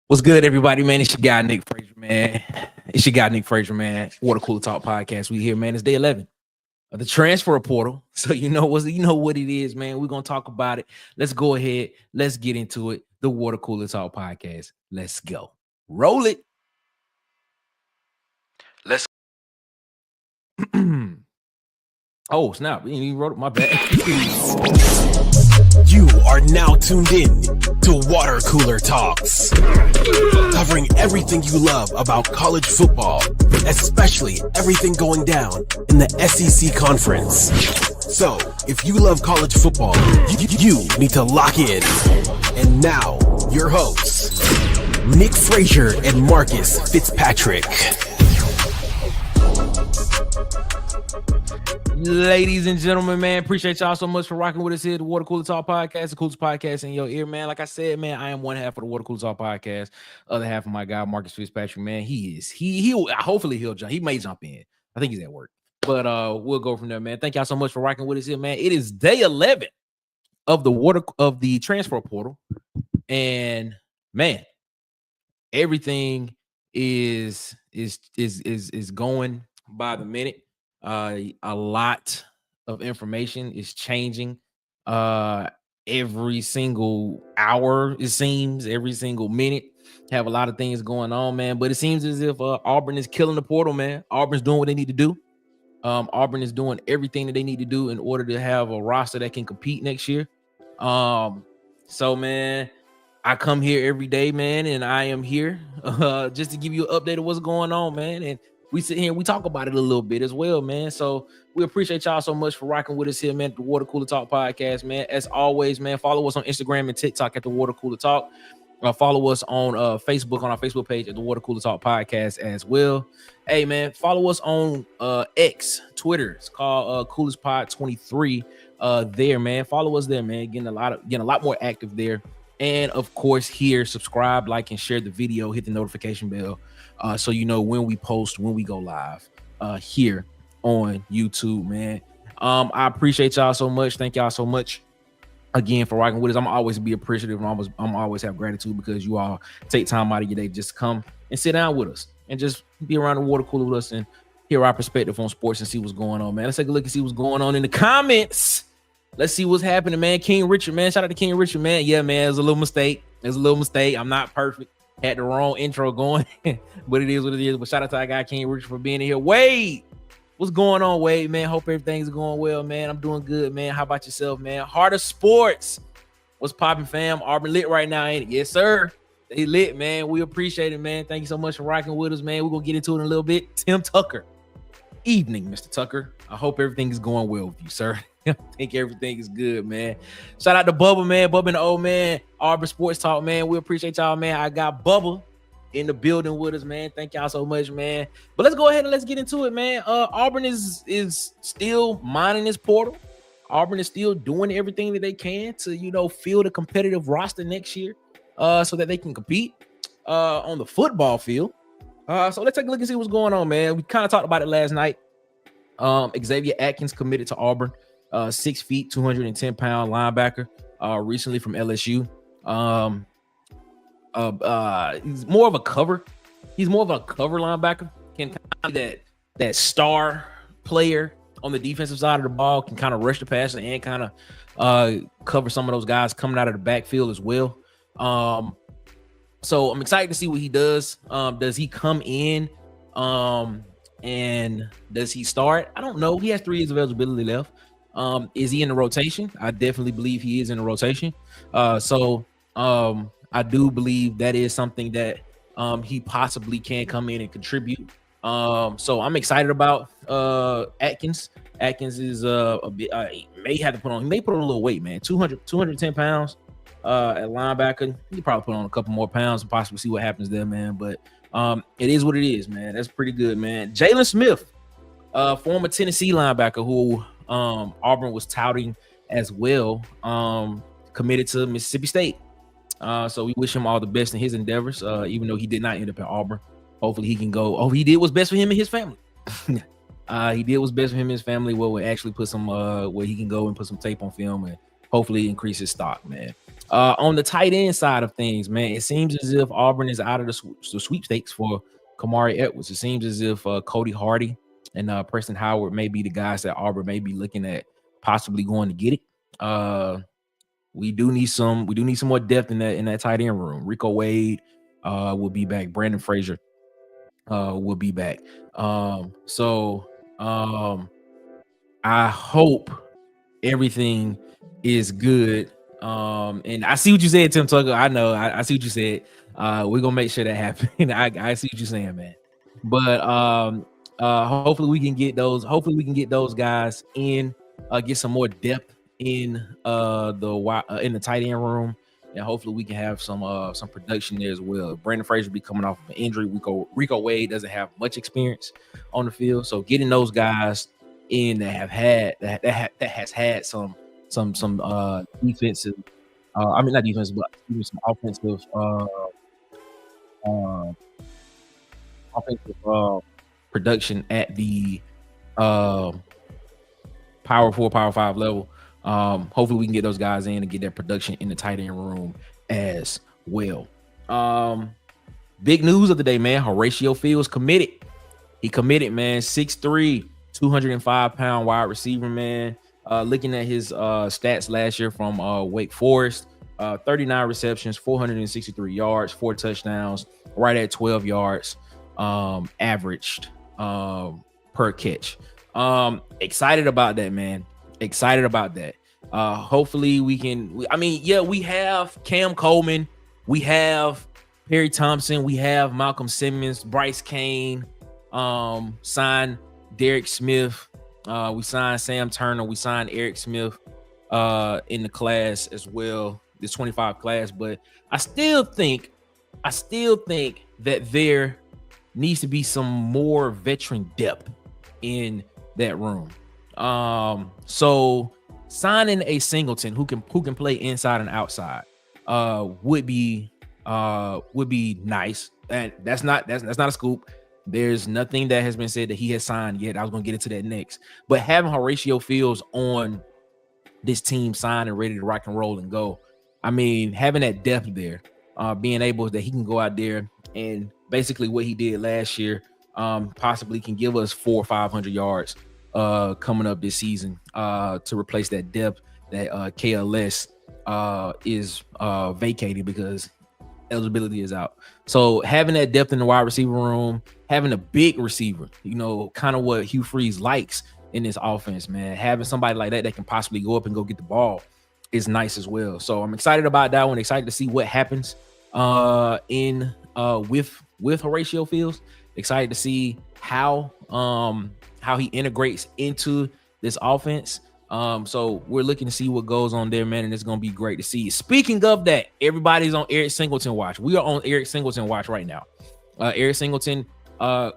What's good, everybody, man? It's your guy, Nick Frazier, man. Water Cooler Talk Podcast. We here, man. It's day 11 of the transfer portal. So you know what it is, man. We're going to talk about it. Let's go ahead. Let's get into it. The Water Cooler Talk Podcast. Let's go. Roll it. Let's. Oh, snap. You wrote it. My bad. You are now tuned in to Water Cooler Talks, covering everything you love about college football, especially everything going down in the SEC Conference. So, if you love college football, you need to lock in. And now, your hosts, Nick Frazier and Marcus Fitzpatrick. Ladies and gentlemen, man, appreciate y'all so much for rocking with us here at the Water Cooler Talk Podcast, the coolest podcast in your ear, man. Like I said, man, I am one half of the Water Cooler Talk Podcast. Other half of my guy, Marcus Fitzpatrick, man, hopefully he'll jump. He may jump in. I think he's at work. But we'll go from there, man. Thank y'all so much for rocking with us here, man. It is day 11 of the transfer portal. And man, everything is going by the minute. A lot of information is changing every single hour, it seems, every single minute. Have a lot of things going on, man. But it seems as if Auburn is killing the portal, man. Auburn's doing what they need to do. Auburn is doing everything that they need to do in order to have a roster that can compete next year. So, man, I come here every day, man, and I am here just to give you an update of what's going on, man. And we sit here and we talk about it a little bit as well, man. So we appreciate y'all so much for rocking with us here, man, at the Water Cooler Talk Podcast, man. As always, man, follow us on Instagram and TikTok at the Water Cooler Talk. Follow us on Facebook, on our Facebook page at the Water Cooler Talk Podcast as well. Hey, man, follow us on X, Twitter. It's called Coolest Pod 23 there, man. Follow us there, man. Getting a lot more active there. And of course, here, subscribe, like, and share the video. Hit the notification bell. So you know when we post, when we go live here on YouTube, man. I appreciate y'all so much. Thank y'all so much again for rocking with us. I'm always be appreciative, and I'm always have gratitude because you all take time out of your day just to come and sit down with us and just be around the water cooler with us and hear our perspective on sports and see what's going on, man. Let's take a look and see what's going on in the comments. Let's see what's happening, man. King Richard, man. Shout out to King Richard, man. Yeah, man. It was a little mistake. I'm not perfect. Had the wrong intro going, but it is what it is. But shout out to our guy King Richard for being in here. Wade, what's going on, Wade, man? Hope everything's going well, man. I'm doing good, man. How about yourself, man? Heart of Sports, what's popping, fam? Auburn lit right now, ain't it? Yes, sir. They lit, man. We appreciate it, man. Thank you so much for rocking with us, man. We're gonna get into it in a little bit. Tim Tucker, evening, Mr. Tucker. I hope everything is going well with you, sir. I think everything is good, man. Shout out to Bubba, man. Bubba and the old man. Auburn Sports Talk, man. We appreciate y'all, man. I got Bubba in the building with us, man. Thank y'all so much, man. But let's go ahead and let's get into it, man. Auburn is still mining this portal. Auburn is still doing everything that they can to, field a competitive roster next year so that they can compete on the football field. So let's take a look and see what's going on, man. We kind of talked about it last night. Xavier Atkins committed to Auburn. 6 feet, 210-pound linebacker, recently from LSU. He's more of a cover. He's more of a cover linebacker. Can kind of that star player on the defensive side of the ball. Can kind of rush the passer and kind of cover some of those guys coming out of the backfield as well. So I'm excited to see what he does. Does he come in? And does he start? I don't know. He has 3 years of eligibility left. Is he in the rotation? I definitely believe he is in the rotation. So I do believe that is something that he possibly can come in and contribute. So I'm excited about Atkins. Atkins is a bit, he may put on a little weight, man. 210 pounds at linebacker. He probably put on a couple more pounds and possibly see what happens there, man. But it is what it is, man. That's pretty good, man. Jalen Smith, former Tennessee linebacker who Auburn was touting as well, committed to Mississippi State. So we wish him all the best in his endeavors, even though he did not end up at Auburn. Hopefully he can go. Oh, he did what's best for him and his family. He did what's best for him and his family. Well, we actually put some where he can go and put some tape on film and hopefully increase his stock, man. On the tight end side of things, man, it seems as if Auburn is out of the sweepstakes for Kamari Edwards. It seems as if Cody Hardy and Preston Howard may be the guys that Auburn may be looking at possibly going to get it. We do need some more depth in that tight end room. Rico Wade will be back. Brandon Frazier will be back. I hope everything is good. And I see what you said, Tim Tucker. I know. I see what you said. We're gonna make sure that happens. I see what you're saying, man. But hopefully we can get those. Hopefully we can get those guys in. Get some more depth in the tight end room, and hopefully we can have some production there as well. Brandon Frazier will be coming off of an injury. Rico Wade doesn't have much experience on the field, so getting those guys in that have had that has had some defensive, I mean not defensive, but even some offensive production at the Power 4, Power 5 level. Hopefully we can get those guys in and get that production in the tight end room as well. Big news of the day, man. Horatio Fields committed. He committed, man. 6'3", 205-pound wide receiver, man. Looking at his stats last year from Wake Forest, 39 receptions, 463 yards, 4 touchdowns, right at 12 yards averaged per catch. Excited about that, man. Excited about that. Hopefully we can. We have Cam Coleman, we have Perry Thompson, we have Malcolm Simmons, Bryce Kane, signed Derek Smith. We signed Sam Turner. We signed Eric Smith in the class as well, this 25 class. But I still think that there needs to be some more veteran depth in that room. So signing a Singleton who can play inside and outside would be nice. And that's not a scoop. There's nothing that has been said that he has signed yet. I was gonna get into that next. But having Horatio Fields on this team signed and ready to rock and roll and go, I mean, having that depth there, being able that he can go out there and basically what he did last year, possibly can give us 400 or 500 yards coming up this season to replace that depth that KLS is vacating because eligibility is out. So having that depth in the wide receiver room, having a big receiver, kind of what Hugh Freeze likes in this offense, man. Having somebody like that can possibly go up and go get the ball is nice as well. So I'm excited about that one. Excited to see what happens with Horatio Fields. Excited to see how he integrates into this offense. So we're looking to see what goes on there, man, and it's gonna be great to see. Speaking of that, everybody's on Eric Singleton watch. We are on Eric Singleton watch right now. Eric Singleton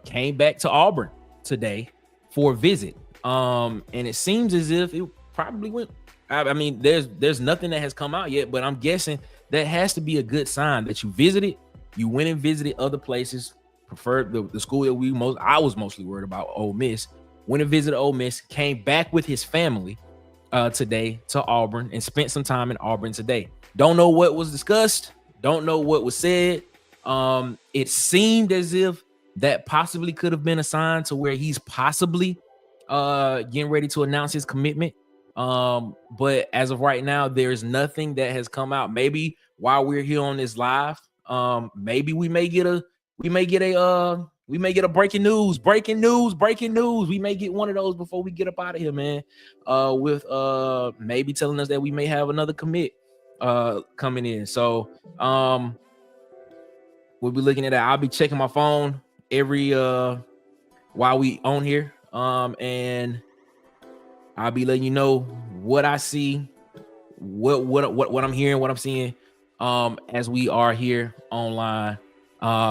came back to Auburn today for a visit, and it seems as if it probably went. I mean, there's nothing that has come out yet, but I'm guessing that has to be a good sign that you visited. You went and visited other places. Preferred the school that I was mostly worried about, Ole Miss. Went and visited Ole Miss, came back with his family today to Auburn and spent some time in Auburn today. Don't know what was discussed. Don't know what was said. It seemed as if that possibly could have been a sign to where he's possibly getting ready to announce his commitment. But as of right now, there's nothing that has come out. Maybe while we're here on this live, maybe we may get a breaking news. We may get one of those before we get up out of here, man. With maybe telling us that we may have another commit coming in. So we'll be looking at that. I'll be checking my phone every while we on here. And I'll be letting you know what I see, what I'm hearing, what I'm seeing as we are here online.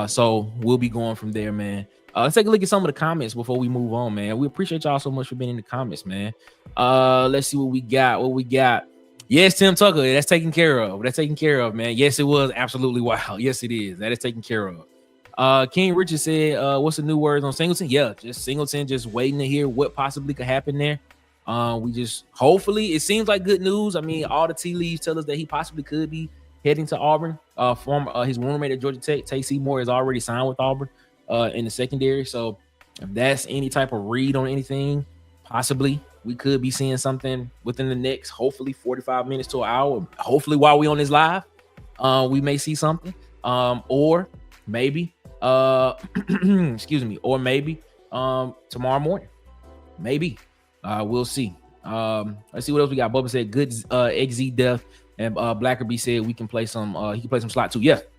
So we'll be going from there, man. Let's take a look at some of the comments before we move on, man. We appreciate y'all so much for being in the comments, man. Let's see what we got. Yes, Tim Tucker, that's taken care of, man. Yes, it was absolutely wild. Yes, it is. That is taken care of. King Richard said, what's the new words on Singleton? Yeah, just Singleton, just waiting to hear what possibly could happen there. We just hopefully it seems like good news. I mean, all the tea leaves tell us that he possibly could be heading to Auburn. His roommate at Georgia Tech, Tay Seymour, is already signed with Auburn in the secondary. So if that's any type of read on anything, possibly we could be seeing something within the next, hopefully 45 minutes to an hour. Hopefully while we on this live, we may see something. Or maybe excuse me, or maybe tomorrow morning. Maybe. We'll see. Let's see what else we got. Bubba said good XZ Death, and Blackerby said we can play some he can play some slot too. Yep,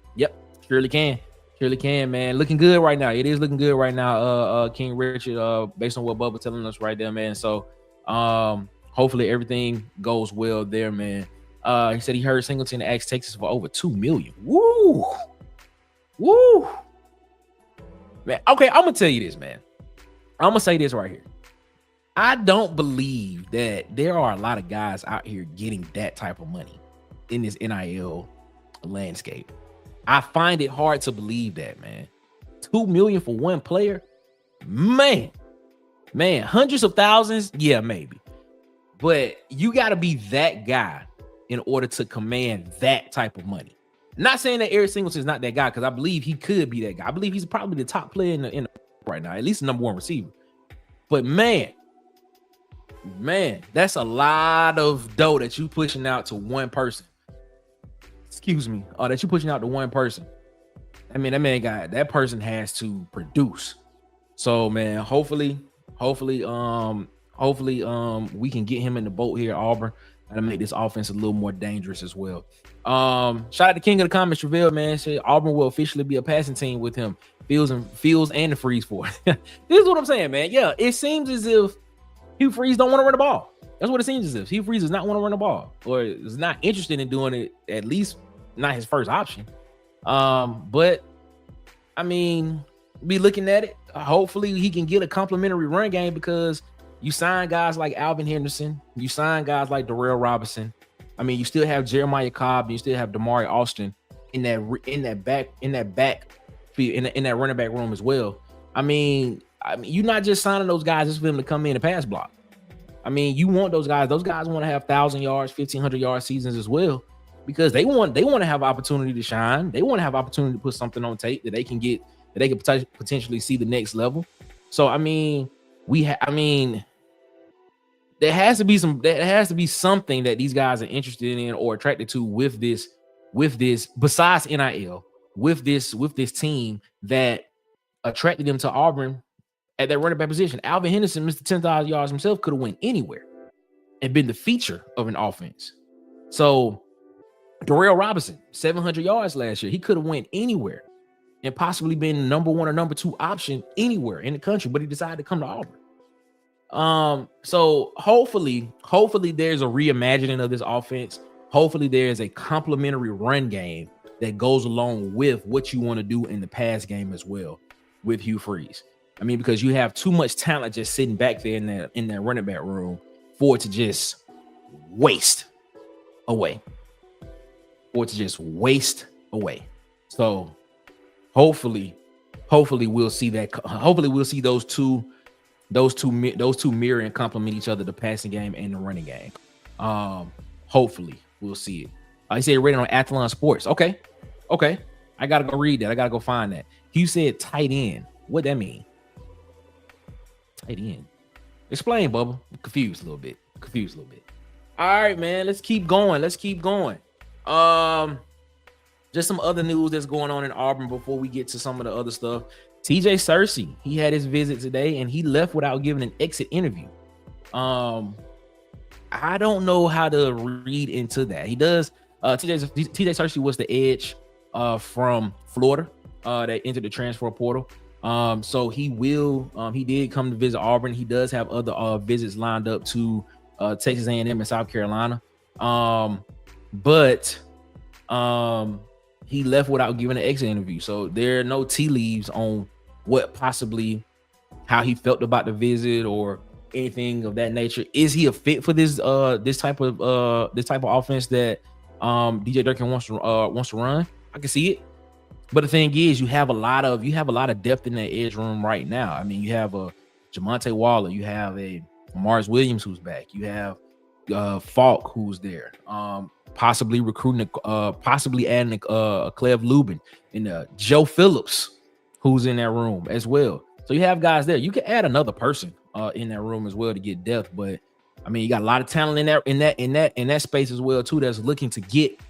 surely can, man. Looking good right now. It is looking good right now, King Richard, based on what Bubba telling us right there, man. So hopefully everything goes well there, man. He said he heard Singleton ask Texas for over $2 million. Woo, man. Okay, I'm gonna tell you this, man. I'm gonna say this right here. I don't believe that there are a lot of guys out here getting that type of money in this NIL landscape. I find it hard to believe that, man. $2 million for one player, man, hundreds of thousands, yeah, maybe. But you got to be that guy in order to command that type of money. Not saying that Eric Singleton is not that guy, because I believe he could be that guy. I believe he's probably the top player in the right now, at least the number one receiver. But man, that's a lot of dough that you pushing out to one person. Excuse me, that you pushing out to one person. I mean, that person has to produce. So man, hopefully, we can get him in the boat here at Auburn and make this offense a little more dangerous as well. Shout out to King of the Comments, Travell, man. Said Auburn will officially be a passing team with him, Fields and the Freeze for it. This is what I'm saying, man. Yeah, it seems as if Hugh Freeze don't want to run the ball. That's what it seems as if. Hugh Freeze does not want to run the ball, or is not interested in doing it, at least not his first option. But I mean, be looking at it. Hopefully he can get a complimentary run game, because you sign guys like Alvin Henderson, you sign guys like Darrell Robinson. I mean, you still have Jeremiah Cobb, and you still have Damari Austin in that running back room as well. I mean, you're not just signing those guys just for them to come in and pass block. I mean, you want those guys. Those guys want to have 1,000 yards, 1,500 yard seasons as well, because they want to have opportunity to shine. They want to have opportunity to put something on tape that they can get, that they can potentially see the next level. So I mean, there has to be something that these guys are interested in or attracted to with this besides NIL, with this team that attracted them to Auburn at that running back position. Alvin Henderson, Mr. 10,000 yards himself, could have went anywhere and been the feature of an offense. So Darrell Robinson, 700 yards last year, he could have went anywhere and possibly been number one or number two option anywhere in the country, but he decided to come to Auburn. So hopefully there's a reimagining of this offense. Hopefully there's a complementary run game that goes along with what you want to do in the pass game as well with Hugh Freeze. I mean, because you have too much talent just sitting back there in that running back room for it to just waste away. So hopefully we'll see that. Hopefully we'll see those two mirror and complement each other, the passing game and the running game. Hopefully we'll see it. I said rated on Athlon Sports. Okay. I gotta go read that. I gotta go find that. You said tight end. What that mean? Tight end. Explain, Bubba. I'm confused a little bit. All right, man. Let's keep going. Just some other news that's going on in Auburn before we get to some of the other stuff. TJ Searcy, he had his visit today and he left without giving an exit interview. I don't know how to read into that. He does. TJ Searcy was the edge from Florida that entered the transfer portal. So he did come to visit Auburn. He does have other visits lined up to Texas A&M and South Carolina. But he left without giving an exit interview. So there are no tea leaves on how he felt about the visit or anything of that nature. Is he a fit for this type of offense that DJ Durkin wants to run? I can see it. But the thing is, you have a lot of depth in that edge room right now. I mean, you have a Jamonte Waller, you have a Mars Williams, who's back. You have Falk, who's there. Possibly recruiting, possibly adding Clev Lubin and Joe Phillips, who's in that room as well. So you have guys there. You can add another person in that room as well to get depth. But I mean, you got a lot of talent in that space as well too. That's looking to get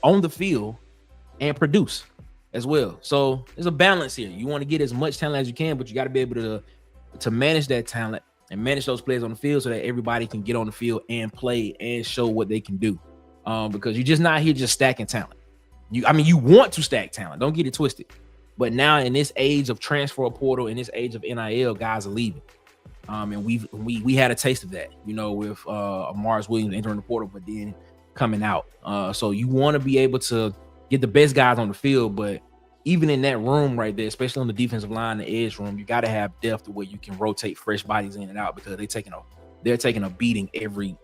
on the field and produce as well. So there's a balance here. You want to get as much talent as you can, but you got to be able to manage that talent and manage those players on the field so that everybody can get on the field and play and show what they can do. Because you're just not here just stacking talent. You want to stack talent. Don't get it twisted. But now in this age of transfer portal, in this age of NIL, guys are leaving. And we had a taste of that, with Mars Williams entering the portal, but then coming out. So you want to be able to get the best guys on the field, but even in that room right there, especially on the defensive line, the edge room, you got to have depth to where you can rotate fresh bodies in and out because they're taking a beating every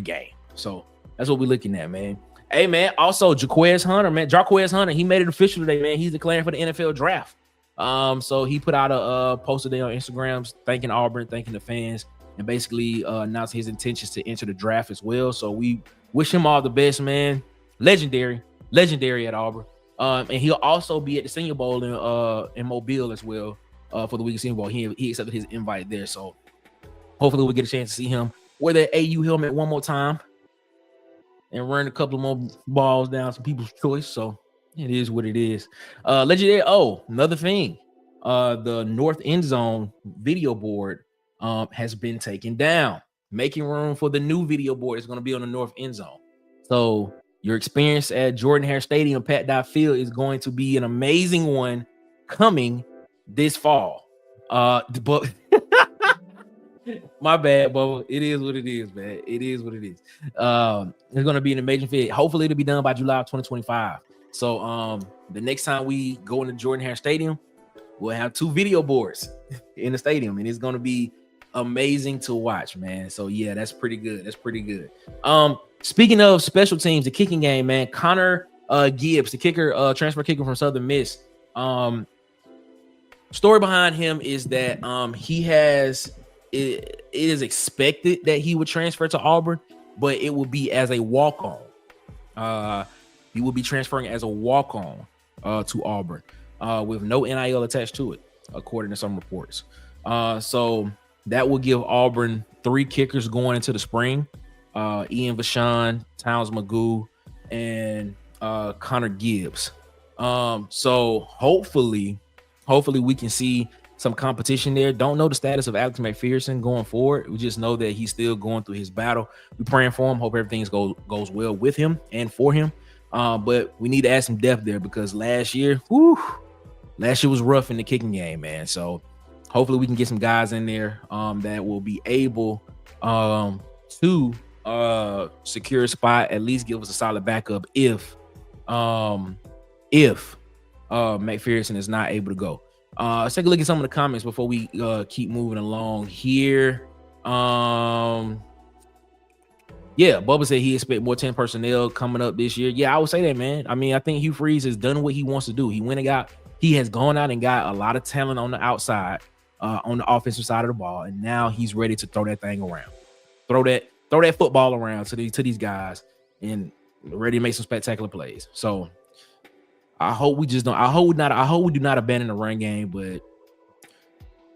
game. So that's what we're looking at, man. Hey, man. Also, Jarquez Hunter, he made it official today, man. He's declaring for the NFL draft. So he put out a post today on Instagram thanking Auburn, thanking the fans, and basically announced his intentions to enter the draft as well. So we wish him all the best, man. Legendary at Auburn. And he'll also be at the Senior Bowl in Mobile as well for the week of Senior Bowl. He accepted his invite there. So hopefully we'll get a chance to see him wear that AU helmet one more time and run a couple more balls down some people's choice. So it is what it is. Legendary. Oh, another thing. The North End Zone video board has been taken down, making room for the new video board. It's going to be on the North End Zone. So your experience at Jordan-Hare Stadium, Pat Dot Field, is going to be an amazing one coming this fall. But my bad, Bubba. It is what it is, man. It is what it is. It's going to be an amazing fit. Hopefully, it'll be done by July of 2025. So the next time we go into Jordan-Hare Stadium, we'll have 2 video boards in the stadium, and it's going to be amazing to watch, man. So yeah, that's pretty good. Speaking of special teams, the kicking game, man, Connor Gibbs, the kicker, transfer kicker from Southern Miss. Story behind him is that it is expected that he would transfer to Auburn, but it will be as a walk-on. He will be transferring as a walk-on to Auburn with no NIL attached to it, according to some reports. So that will give Auburn 3 kickers going into the spring. Ian Vachon, Towns Magoo, and Connor Gibbs. So hopefully we can see some competition there. Don't know the status of Alex McPherson going forward. We just know that he's still going through his battle. We're praying for him. Hope everything goes well with him and for him. But we need to add some depth there because last year was rough in the kicking game, man. So hopefully we can get some guys in there that will be able to secure a spot, at least give us a solid backup if McPherson is not able to go. Let's take a look at some of the comments before we keep moving along here. Yeah, Bubba said he expect more 10 personnel coming up this year. Yeah, I would say that, man. I mean, I think Hugh Freeze has done what he wants to do. He has gone out and got a lot of talent on the outside, on the offensive side of the ball, and now he's ready to throw that thing around. Throw that football around to these guys and ready to make some spectacular plays. So I hope we do not abandon the run game, but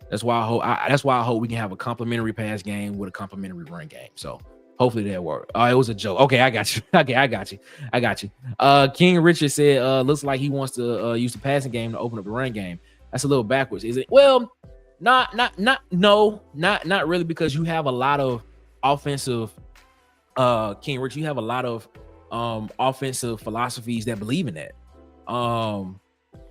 that's why I hope we can have a complimentary pass game with a complimentary run game. So hopefully that works. It was a joke. Okay, I got you. Okay, I got you. King Richard said, looks like he wants to use the passing game to open up the run game. That's a little backwards, is it? Well, not really, because you have a lot of offensive King Richard, you have a lot of offensive philosophies that believe in that.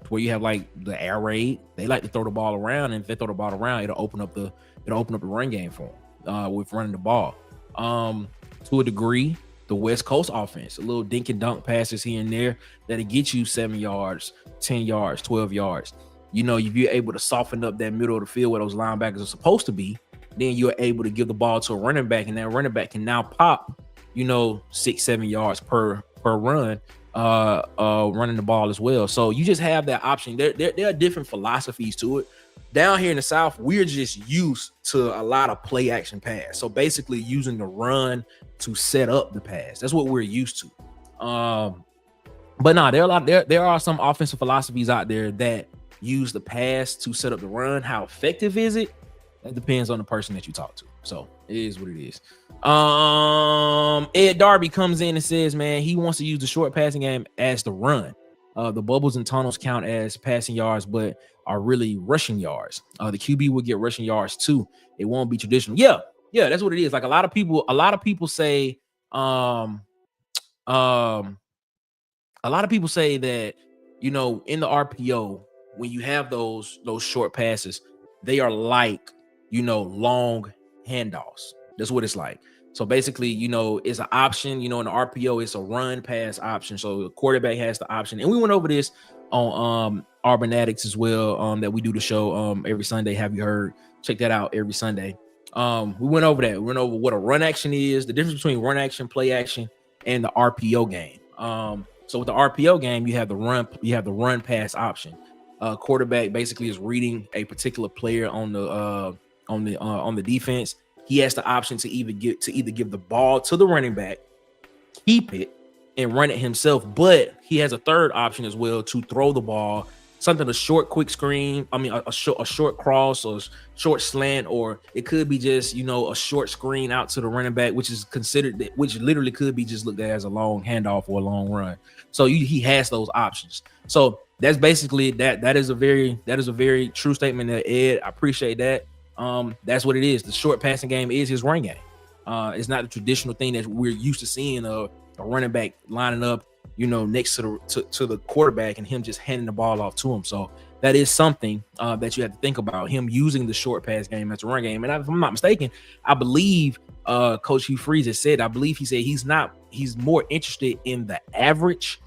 Where you have like the air raid, they like to throw the ball around, and if they throw the ball around, it'll open up the run game for them with running the ball. To a degree, the West Coast offense, a little dink and dunk passes here and there that'll get you 7 yards, 10 yards, 12 yards. You know, if you're able to soften up that middle of the field where those linebackers are supposed to be, then you're able to give the ball to a running back, and that running back can now pop, 6-7 yards per run, running the ball as well. So you just have that option. There are different philosophies to it, Down here in the South, we're just used to a lot of play action pass. So basically using the run to set up the pass. That's what we're used to. But no, there are some offensive philosophies out there that use the pass to set up the run. How effective is it? That depends on the person that you talk to. So it is what it is. Ed Darby comes in and says, man, he wants to use the short passing game as the run. The bubbles and tunnels count as passing yards, but are really rushing yards. The QB will get rushing yards too. It won't be traditional. Yeah, that's what it is. Like a lot of people say, a lot of people say that, you know, in the RPO, when you have those short passes, they are like, you know, long handoffs. That's what it's like. So basically, you know, it's an option. You know, in the RPO, it's a run pass option. So the quarterback has the option. And we went over this on Auburn Addicts as well, that we do the show every Sunday. Have you heard? Check that out every Sunday. We went over that. We went over what a run action is, the difference between run action, play action, and the RPO game. So with the RPO game, you have the run pass option. Quarterback basically is reading a particular player on the defense. He has the option to either give the ball to the running back, keep it, and run it himself. But he has a third option as well to throw the ball, something a short quick screen. I mean, a short cross or short slant, or it could be just, you know, a short screen out to the running back, which literally could be just looked at as a long handoff or a long run. So he has those options. So that's basically that. That is a very true statement there, Ed. I appreciate that. That's what it is. The short passing game is his run game. It's not the traditional thing that we're used to seeing a running back lining up, you know, next to the quarterback and him just handing the ball off to him. So that is something that you have to think about, him using the short pass game as a run game. And if I'm not mistaken, I believe Coach Hugh Freeze has said, he said he's more interested in the average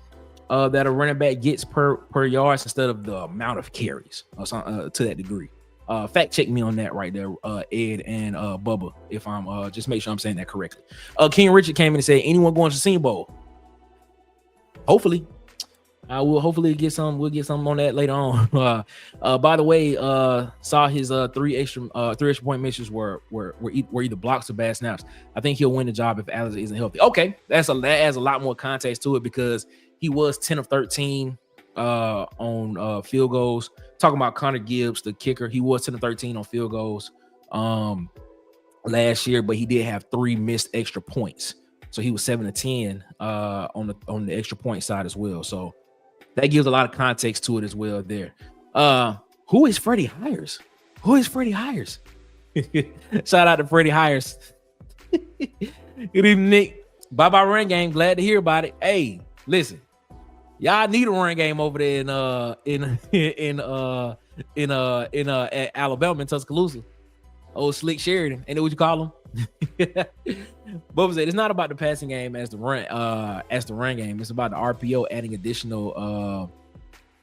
that a running back gets per yards instead of the amount of carries to that degree. Fact check me on that right there, Ed and Bubba, if I'm just make sure I'm saying that correctly. King Richard came in and said, anyone going to the Senior Bowl? Hopefully. We'll get some on that later on. By the way, saw his three extra point missions were either blocks or bad snaps. I think he'll win the job if Alex isn't healthy. Okay, that adds a lot more context to it, because he was 10 of 13 on field goals. Talking about Connor Gibbs, the kicker, he was 10 of 13 on field goals last year, but he did have 3 missed extra points. So he was 7 of 10 on the extra point side as well. So that gives a lot of context to it as well there. Who is Freddie Hires? Shout out to Freddie Hires. Good evening, Nick. Bye-bye run game. Glad to hear about it. Hey, listen. Y'all need a run game over there in Alabama, in Tuscaloosa. Old Slick Sheridan. Ain't that what you call him? Bubba said it's not about the passing game as the run game. It's about the RPO adding additional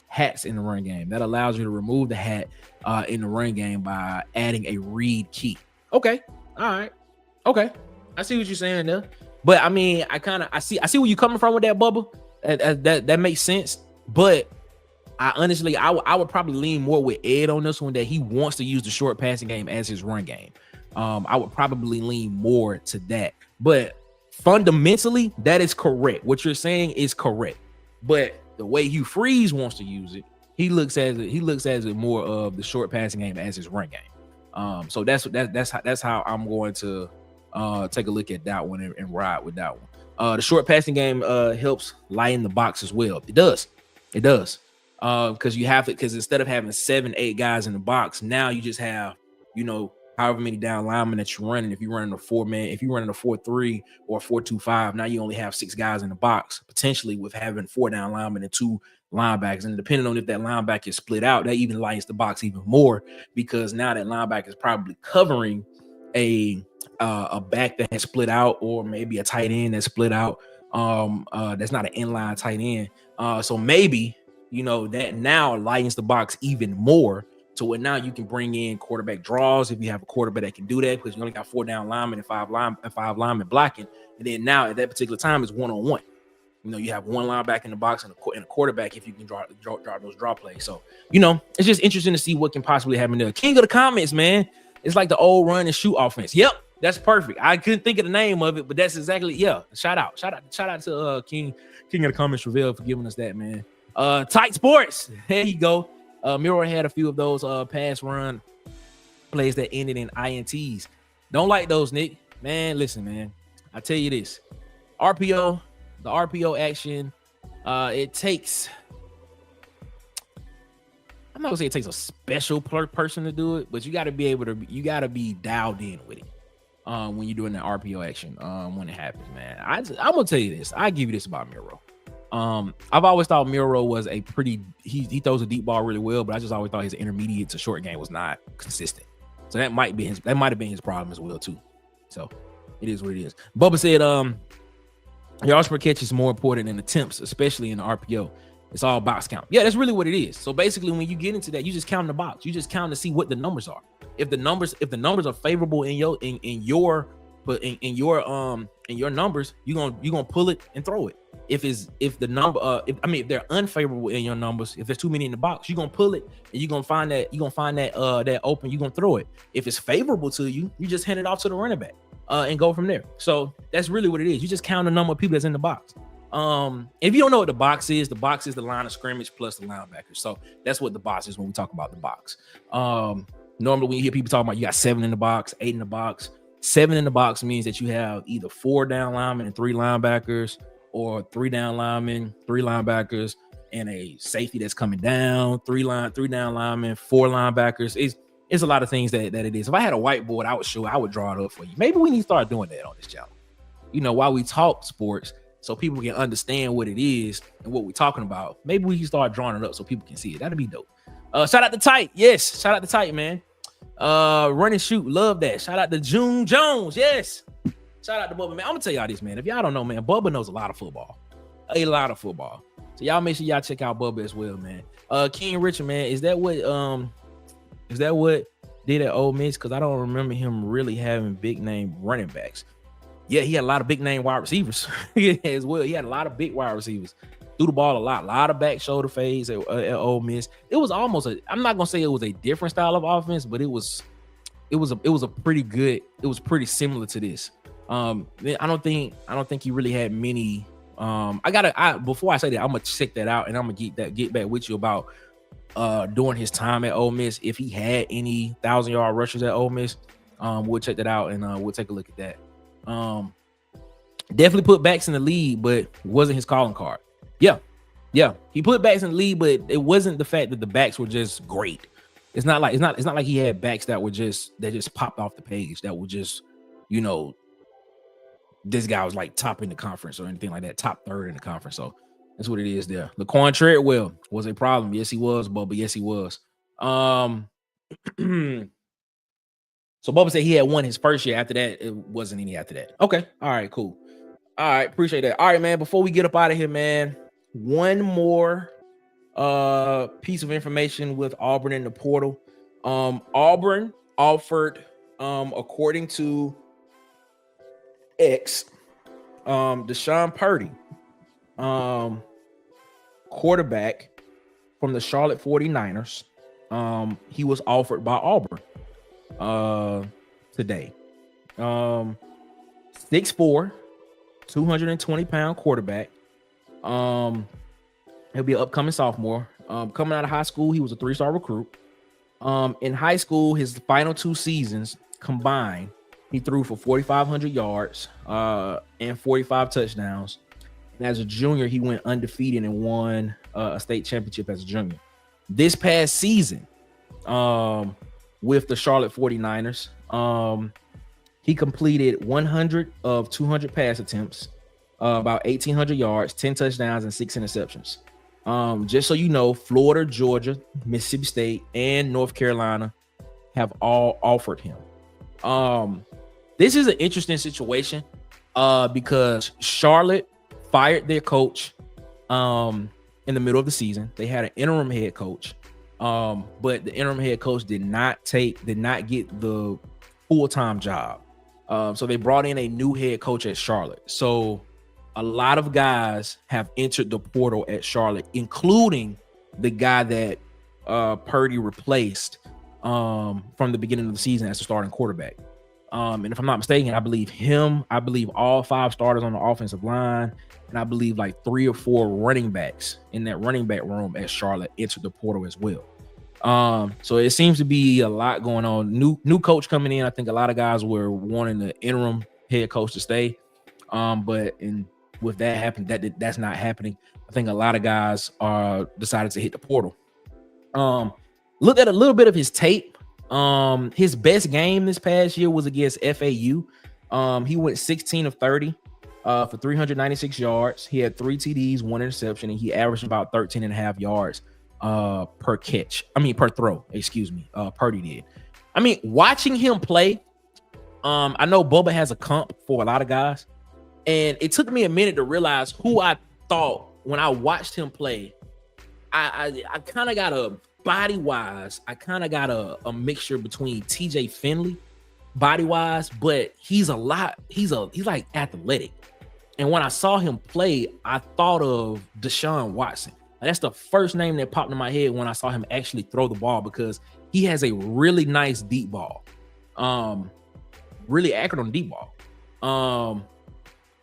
hats in the run game. That allows you to remove the hat in the run game by adding a read key. Okay. All right. Okay. I see what you're saying there. But I mean, I see where you're coming from with that, Bubba. That makes sense. But I would probably lean more with Ed on this one, that he wants to use the short passing game as his run game. I would probably lean more to that. But fundamentally, that is correct. What you're saying is correct. But the way Hugh Freeze wants to use it, he looks at it more of the short passing game as his run game. So that's how I'm going to take a look at that one and ride with that one. The short passing game helps lighten the box as well. It does. Because instead of having 7-8 guys in the box, now you just have, you know, however many down linemen that you're running. If you're running a 4-man, if you're running a 4-3 or a 4-2-5, now you only have 6 guys in the box, potentially with having 4 down linemen and 2 linebackers. And depending on if that linebacker is split out, that even lightens the box even more, because now that linebacker is probably covering a back that has split out, or maybe a tight end that's split out. That's not an inline tight end. So maybe, you know, that now lightens the box even more, to where now you can bring in quarterback draws if you have a quarterback that can do that, because you only got 4 down linemen and 5 linemen blocking. And then now at that particular time it's 1-on-1. You have one linebacker in the box and a quarterback if you can draw those draw plays. So, it's just interesting to see what can possibly happen there. King of the comments, man. It's like the old run and shoot offense. Yep, that's perfect. I couldn't think of the name of it, but that's exactly, Shout out to King of the comments, Ravel, for giving us that, man. Tight Sports. There you go. Miro had a few of those pass run plays that ended in INTs. Don't like those, Nick. Man, listen, man. I tell you this. The RPO action, it takes, I'm not gonna say it takes a special person to do it, but you got to be dialed in with it when you're doing that RPO action when it happens, man. I'm gonna tell you this. I give you this about Miro. I've always thought Miro was he throws a deep ball really well, but I just always thought his intermediate to short game was not consistent. So that might have been his problem as well too. So it is what it is. Bubba said, yards per catch is more important than attempts, especially in the RPO. It's all box count. Yeah, that's really what it is. So basically, when you get into that, you just count the box. You just count to see what the numbers are. If the numbers are favorable in your numbers, you're gonna pull it and throw it. If they're unfavorable in your numbers, if there's too many in the box, you're gonna pull it and you're gonna find that open, you're gonna throw it. If it's favorable to you, you just hand it off to the running back and go from there. So that's really what it is. You just count the number of people that's in the box. If you don't know what the box is the line of scrimmage plus the linebackers. So that's what the box is when we talk about the box. Normally when you hear people talking about you got 7 in the box, 8 in the box, 7 in the box means that you have either 4 down linemen and 3 linebackers, or 3 down linemen, 3 linebackers, and a safety that's coming down, 3 down linemen, 4 linebackers. It's a lot of things that it is. If I had a whiteboard, I would draw it up for you. Maybe we need to start doing that on this channel. While we talk sports, so people can understand what it is and what we're talking about. Maybe we can start drawing it up so people can see it. That'd be dope. Shout out to Tight. Yes, shout out to Tight, man. Run and shoot. Love that. Shout out to June Jones. Yes. Shout out to Bubba, man. I'm gonna tell y'all this, man. If y'all don't know, man, Bubba knows a lot of football. So y'all make sure y'all check out Bubba as well, man. King Richard, man, is that what did at Ole Miss? Because I don't remember him really having big name running backs. Yeah, he had a lot of big name wide receivers as well. He had a lot of big wide receivers. Threw the ball a lot of back shoulder fades at Ole Miss. It was almost I'm not gonna say it was a different style of offense, but it was pretty similar to this. I don't think he really had many. Before I say that, I'm gonna check that out and I'm gonna get back with you about during his time at Ole Miss, if he had any 1,000-yard rushers at Ole Miss. We'll check that out and we'll take a look at that. Definitely put backs in the lead, but it wasn't his calling card. Yeah, he put backs in the lead, but it wasn't the fact that the backs were just great. It's not like he had backs that just popped off the page, that were just, this guy was like top in the conference or anything like that, top 3rd in the conference. So that's what it is there. Laquan Treadwell was a problem. Yes, he was, Bubba. Yes, he was. So Bubba said he had one his first year. After that, it wasn't any after that. Okay. All right, cool. All right, appreciate that. All right, man. Before we get up out of here, man, one more piece of information with Auburn in the portal. Auburn offered, according to X, Deshaun Purdy, quarterback from the Charlotte 49ers. He was offered by Auburn today. 6'4", 220-pound quarterback. He'll be an upcoming sophomore. Coming out of high school, he was a 3-star recruit. In high school, his final 2 seasons combined, he threw for 4,500 yards and 45 touchdowns. And as a junior, he went undefeated and won a state championship as a junior. This past season, with the Charlotte 49ers, he completed 100 of 200 pass attempts, about 1,800 yards, 10 touchdowns, and 6 interceptions. Just so you know, Florida, Georgia, Mississippi State, and North Carolina have all offered him. This is an interesting situation because Charlotte fired their coach in the middle of the season. They had an interim head coach, but the interim head coach did not get the full-time job. So they brought in a new head coach at Charlotte. So a lot of guys have entered the portal at Charlotte, including the guy that Purdy replaced from the beginning of the season as the starting quarterback. And if I'm not mistaken, I believe all 5 starters on the offensive line, and I believe like 3 or 4 running backs in that running back room at Charlotte entered the portal as well. So it seems to be a lot going on. New coach coming in. I think a lot of guys were wanting the interim head coach to stay. But with that happening, that's not happening. I think a lot of guys decided to hit the portal. Looked at a little bit of his tape. His best game this past year was against FAU. He went 16 of 30 for 396 yards. He had 3 TDs, 1 interception, and he averaged about 13 and a half yards per throw. Purdy did. I mean, watching him play, I know Bubba has a comp for a lot of guys, and it took me a minute to realize who I thought when I watched him play. I kind of got a body wise, I kind of got a mixture between TJ Finley body wise, but he's like athletic. And when I saw him play, I thought of Deshaun Watson. That's the first name that popped in my head when I saw him actually throw the ball, because he has a really nice deep ball. Really accurate on the deep ball.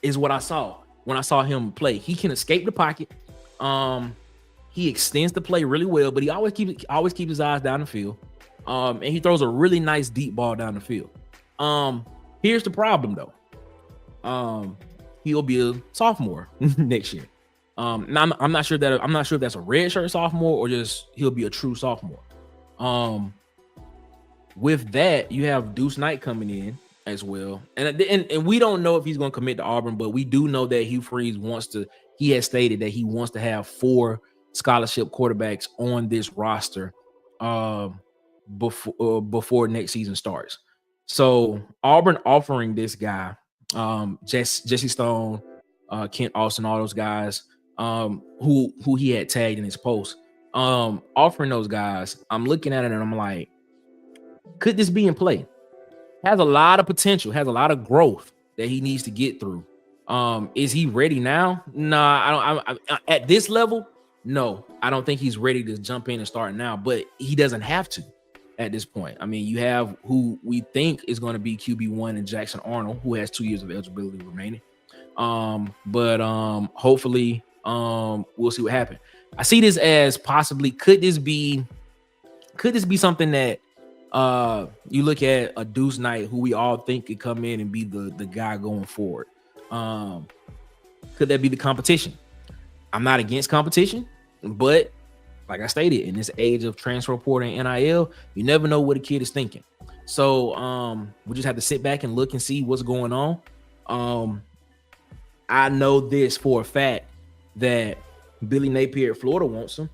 Is what I saw when I saw him play. He can escape the pocket. He extends the play really well, but he always keeps his eyes down the field. And he throws a really nice deep ball down the field. Here's the problem though. He'll be a sophomore next year. Now I'm not sure if that's a redshirt sophomore or just he'll be a true sophomore. With that, you have Deuce Knight coming in as well, and we don't know if he's going to commit to Auburn, but we do know that Hugh Freeze he has stated that he wants to have 4 scholarship quarterbacks on this roster before next season starts. So Auburn offering this guy, Jesse Stone, Kent Austin, all those guys who he had tagged in his post, offering those guys, I'm looking at it and I'm like, could this be in play? Has a lot of potential, has a lot of growth that he needs to get through. Is he ready now? Nah, I don't. At this level, no, I don't think he's ready to jump in and start now, but he doesn't have to at this point. I mean, you have who we think is going to be QB1 in Jackson Arnold, who has 2 years of eligibility remaining. But hopefully, we'll see what happens. I see this as possibly, could this be something that you look at a Deuce Knight, who we all think could come in and be the guy going forward. Could that be the competition? I'm not against competition, but like I stated, in this age of transfer portal and NIL, you never know what a kid is thinking. So we just have to sit back and look and see what's going on. I know this for a fact that Billy Napier at Florida wants him.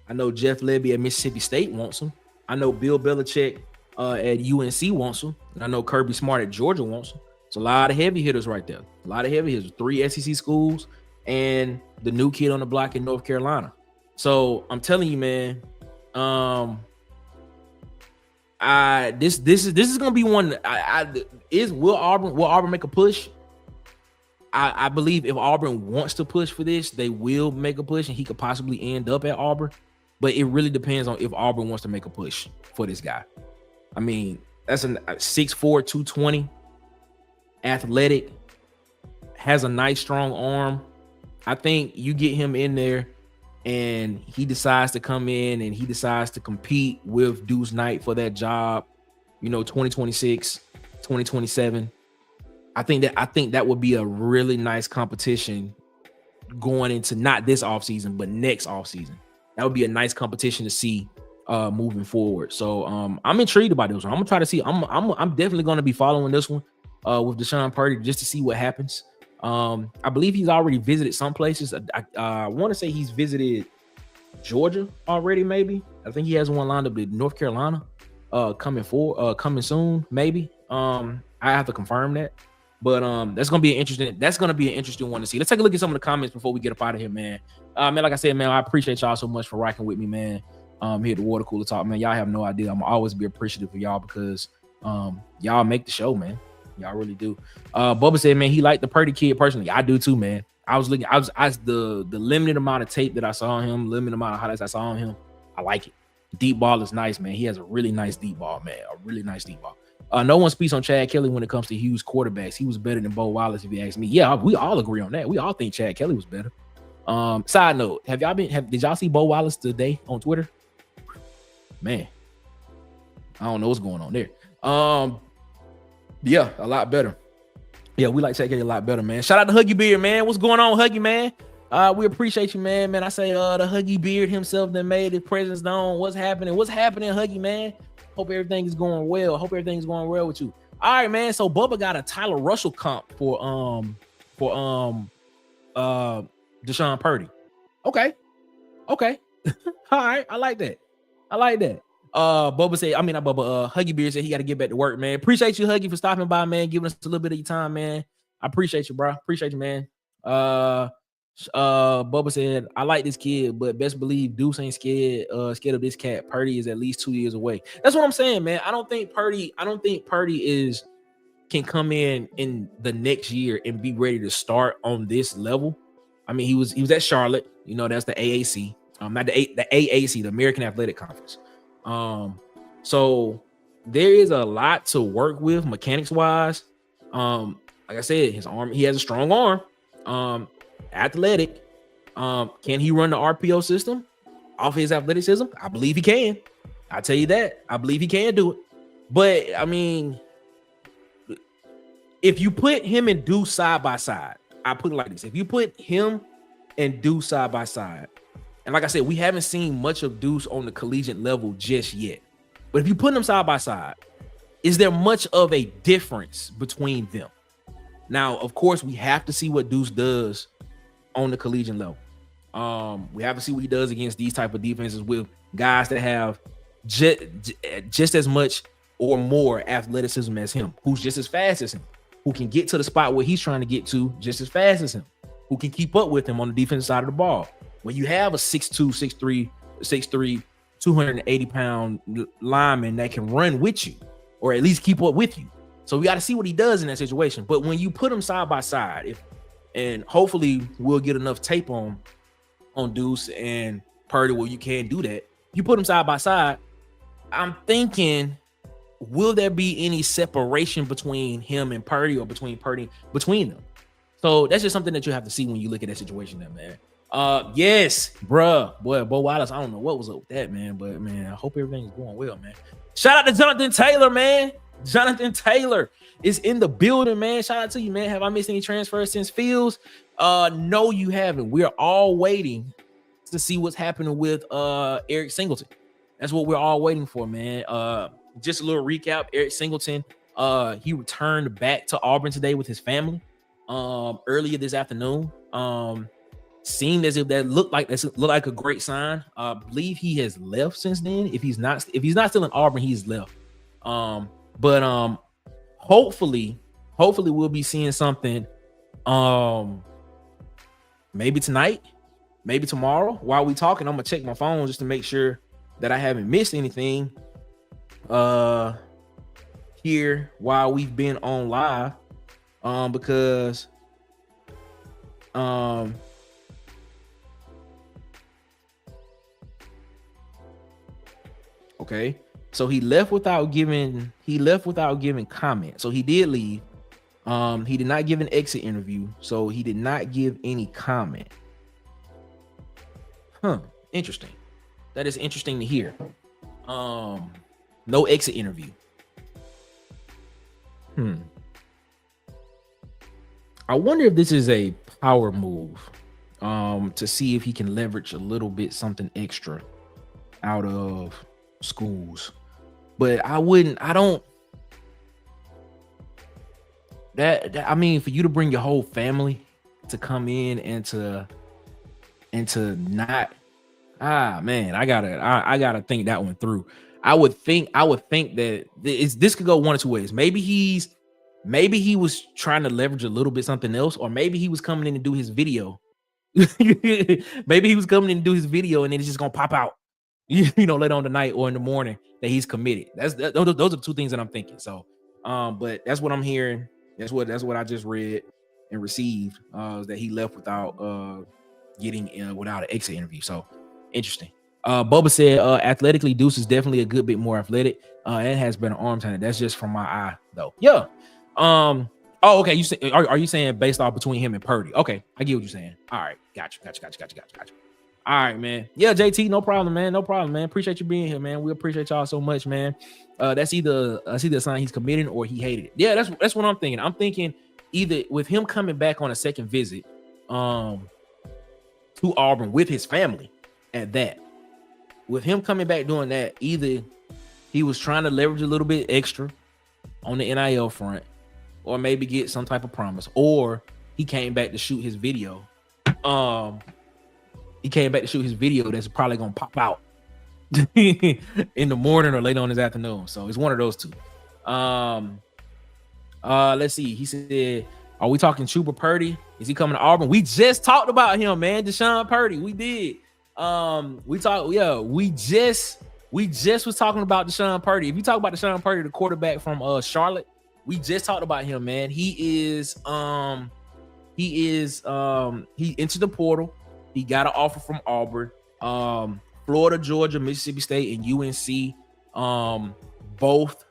I know Jeff Lebby at Mississippi State wants him. I know Bill Belichick at UNC wants him. And I know Kirby Smart at Georgia wants him. It's a lot of heavy hitters right there. A lot of heavy hitters. 3 SEC schools and the new kid on the block in North Carolina. So I'm telling you, man, this is gonna be one. Will Auburn make a push? I believe if Auburn wants to push for this, they will make a push, and he could possibly end up at Auburn. But it really depends on if Auburn wants to make a push for this guy. I mean, that's a 6'4", 220, athletic, has a nice strong arm. I think you get him in there and he decides to come in and he decides to compete with Deuce Knight for that job, 2026, 2027. I think that would be a really nice competition going into not this offseason, but next offseason. That would be a nice competition to see moving forward. So I'm intrigued about this one. I'm gonna try to see. I'm definitely gonna be following this one with Deshaun Purdy just to see what happens. I believe he's already visited some places. I want to say he's visited Georgia already. Maybe I think he has one lined up with North Carolina coming soon. Maybe I have to confirm that. But that's gonna be an interesting one to see. Let's take a look at some of the comments before we get up out of here, man. Man, like I said, man, I appreciate y'all so much for rocking with me, man. Here at the Water Cooler Talk, man. Y'all have no idea. I'm always be appreciative of y'all because y'all make the show, man. Y'all really do. Bubba said, man, he liked the Purdy kid personally. I do too, man. I was the limited amount of tape that I saw on him, limited amount of highlights I saw on him. I like it. Deep ball is nice, man. He has a really nice deep ball, man. A really nice deep ball. No one speaks on Chad Kelly when it comes to Hughes quarterbacks. He was better than Bo Wallace, if you ask me. Yeah, we all agree on that. We all think Chad Kelly was better. Side note, did y'all see Bo Wallace today on Twitter? Man, I don't know what's going on there. Yeah, a lot better. Yeah, we like Chad Kelly a lot better, man. Shout out to Huggy Beard, man. What's going on, Huggy, man? We appreciate you, man. I say the Huggy Beard himself that made his presence known. What's happening, Huggy, man? Hope everything is going well. Hope everything's going well with you. All right, man. So Bubba got a Tyler Russell comp for Deshaun Purdy. Okay. All right. I like that. Bubba said, not Bubba, Huggy Beard said he got to get back to work, man. Appreciate you, Huggy, for stopping by, man, giving us a little bit of your time, man. I appreciate you, bro. Appreciate you, man. Bubba said, I like this kid, but best believe Deuce ain't scared of this cat. Purdy is at least 2 years away. That's what I'm saying, man. I don't think Purdy can come in the next year and be ready to start on this level. I mean, he was at Charlotte, that's the AAC, not the AAC, the American Athletic Conference. So there is a lot to work with mechanics wise. Like I said, his arm, he has a strong arm, athletic. Can he run the RPO system off his athleticism? I believe he can. I tell you that. I believe he can do it. But I mean, if you put him and Deuce side by side, I put it like this. If you put him and Deuce side by side, and like I said, we haven't seen much of Deuce on the collegiate level just yet. But if you put them side by side, is there much of a difference between them? Now, of course, we have to see what Deuce does on the collegiate level. We have to see what he does against these type of defenses with guys that have just as much or more athleticism as him, who's just as fast as him, who can get to the spot where he's trying to get to just as fast as him, who can keep up with him on the defensive side of the ball. When you have a 6'2", 6'3", 280-pound lineman that can run with you, or at least keep up with you. So we got to see what he does in that situation. But when you put them side by side, and hopefully we'll get enough tape on Deuce and Purdy where you can do that. You put them side by side, I'm thinking, will there be any separation between him and Purdy, or between them? So that's just something that you have to see when you look at that situation there, man. Yes, boy, Bo Wallace, I don't know what was up with that, man, but man, I hope everything's going well, man. Shout out to Jonathan Taylor, man. Jonathan Taylor is in the building, man. Shout out to you, man. Have I missed any transfers since Fields? No, you haven't. We're all waiting to see what's happening with Eric Singleton. That's what we're all waiting for, man. Just a little recap. Eric Singleton, he returned back to Auburn today with his family earlier this afternoon. Seemed as if that looked like a great sign. I believe he has left since then. If he's not still in Auburn, he's left. But hopefully we'll be seeing something. Maybe tonight, maybe tomorrow. While we talking, I'm gonna check my phone just to make sure that I haven't missed anything. Here while we've been on live, because okay, so he left without giving comment. So he did leave. He did not give an exit interview, so he did not give any comment. Interesting. That is interesting to hear. No exit interview. I wonder if this is a power move, to see if he can leverage a little bit something extra out of schools. But I don't. I mean, for you to bring your whole family to come in and to not, man, I gotta think that one through. I would think that this could go one or two ways. Maybe he was trying to leverage a little bit something else, or maybe he was coming in to do his video. Maybe he was coming in to do his video, and then it's just gonna pop out, later on tonight or in the morning that he's committed. Those are the two things that I'm thinking. So But that's what I'm hearing. That's what I just read and received. That he left without getting without an exit interview. So interesting. Bubba said athletically Deuce is definitely a good bit more athletic. It has been an arm talent. That's just from my eye though. Yeah. Oh, okay. You say are you saying based off between him and Purdy? Okay, I get what you're saying. All right, gotcha. All right, man. Yeah, JT, no problem, man. No problem, man. Appreciate you being here, man. We appreciate y'all so much, man. That's either a sign he's committing or he hated it. Yeah, that's what I'm thinking. I'm thinking either with him coming back on a second visit, to Auburn with his family at that. With him coming back doing that, either he was trying to leverage a little bit extra on the NIL front, or maybe get some type of promise, or he came back to shoot his video. He came back to shoot his video that's probably gonna pop out in the morning or later on this afternoon. So it's one of those two. Let's see. He said, "Are we talking Chuba Purdy? Is he coming to Auburn?" We just talked about him, man. Deshaun Purdy. We did. We talked. Yeah, we just was talking about Deshaun Purdy. If you talk about Deshaun Purdy, the quarterback from Charlotte. We just talked about him, man. He entered the portal. He got an offer from Auburn, Florida, Georgia, Mississippi State, and UNC. Both.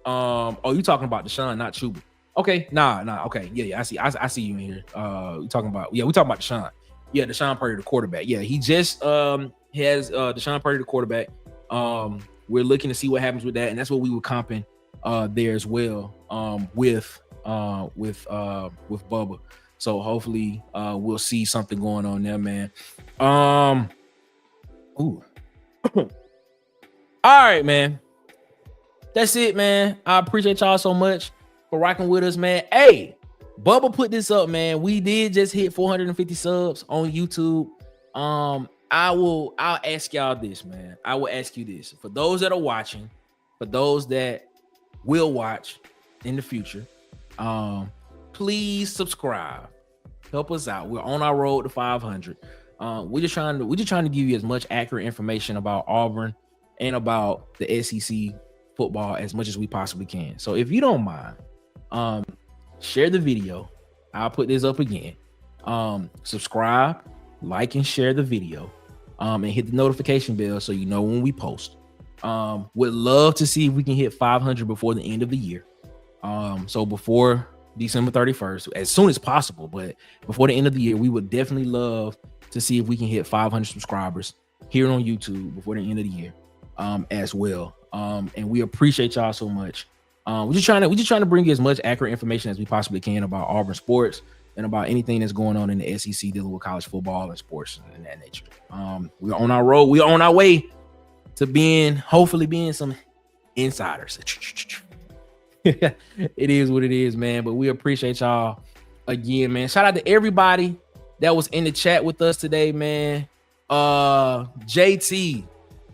Oh, you talking about Deshaun, not Chuba? Okay, nah. Okay, yeah. I see you in here. We talking about Deshaun. Yeah, Deshaun Purdy, the quarterback. Yeah, he just has Deshaun Purdy, the quarterback. We're looking to see what happens with that, and that's what we were comping there as well. With Bubba. So hopefully we'll see something going on there, man. Ooh. All right, man. That's it, man. I appreciate y'all so much for rocking with us, man. Hey, Bubba put this up, man. We did just hit 450 subs on YouTube. I'll ask y'all this, man. I will ask you this. For those that are watching, for those that will watch in the future, please subscribe. Help us out. We're on our road to 500. We're just trying to give you as much accurate information about Auburn and about the SEC football as much as we possibly can. So if you don't mind, share the video. I'll put this up again. Subscribe, like, and share the video. And hit the notification bell so you know when we post. Would love to see if we can hit 500 before the end of the year. So before December 31st, as soon as possible, but before the end of the year, we would definitely love to see if we can hit 500 subscribers here on YouTube before the end of the year, as well. And we appreciate y'all so much. We're just trying to bring you as much accurate information as we possibly can about Auburn sports and about anything that's going on in the SEC dealing with college football and sports and that nature. We're on our road. We're on our way to hopefully being some insiders. It is what it is, man. But we appreciate y'all again, man. Shout out to everybody that was in the chat with us today, man. JT,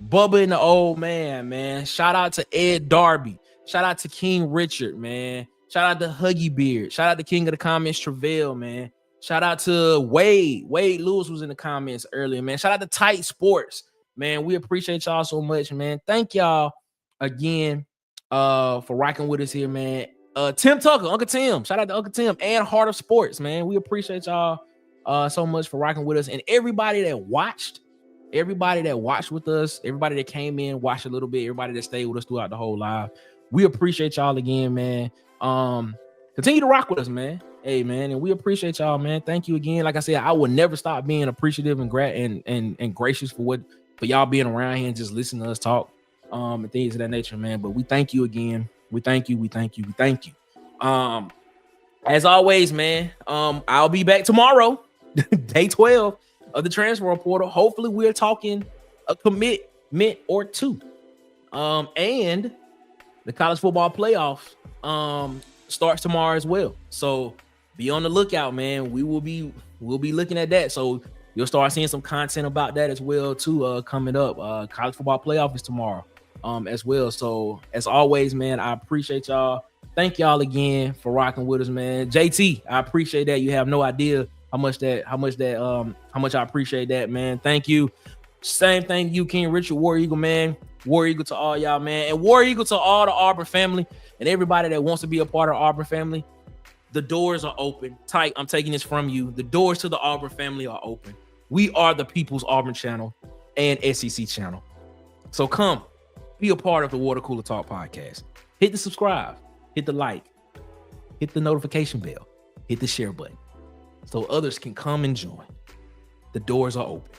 Bubba and the old man. Shout out to Ed Darby. Shout out to King Richard, man. Shout out to Huggy Beard. Shout out to King of the Comments, Travell, man. Shout out to Wade. Wade Lewis was in the comments earlier, man. Shout out to Tight Sports, man. We appreciate y'all so much, man. Thank y'all again for rocking with us here, man. Tim Tucker, Uncle Tim. Shout out to Uncle Tim and Heart of Sports, man. We appreciate y'all so much for rocking with us. And everybody that watched with us, everybody that came in, watched a little bit, everybody that stayed with us throughout the whole live. We appreciate y'all again, man. Continue to rock with us, man. Hey, man, and we appreciate y'all, man. Thank you again. Like I said, I will never stop being appreciative and gracious for y'all being around here and just listening to us talk, and things of that nature, man. But we thank you again. We thank you. As always, man. I'll be back tomorrow, day 12 of the transfer portal. Hopefully, we're talking a commitment or two. And the college football playoff starts tomorrow as well. So be on the lookout, man. We'll be looking at that. So you'll start seeing some content about that as well too, coming up. College football playoff is tomorrow as well. So as always, man, I appreciate y'all. Thank y'all again for rocking with us, man. JT, I appreciate that. You have no idea how much I appreciate that, man. Thank you. Same thing to you, King Richard, War Eagle, man. War Eagle to all y'all, man. And War Eagle to all the Auburn family and everybody that wants to be a part of the Auburn family. The doors are open. Tyke, I'm taking this from you. The doors to the Auburn family are open. We are the People's Auburn channel and SEC channel. So come be a part of the Water Cooler Talk podcast. Hit the subscribe, hit the like, hit the notification bell, hit the share button so others can come and join. The doors are open.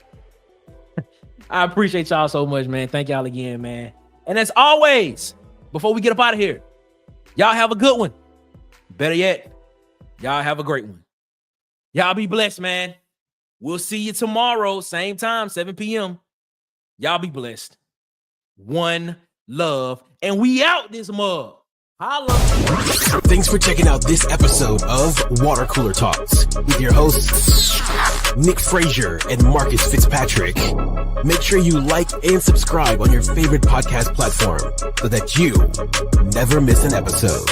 I appreciate y'all so much, man. Thank y'all again, man. And as always, before we get up out of here, y'all have a good one. Better yet, y'all have a great one. Y'all be blessed, man. We'll see you tomorrow, same time, 7 p.m. Y'all be blessed. One love, and we out this mug. Holla. Thanks for checking out this episode of Water Cooler Talks with your hosts, Nick Frazier and Marcus Fitzpatrick. Make sure you like and subscribe on your favorite podcast platform so that you never miss an episode.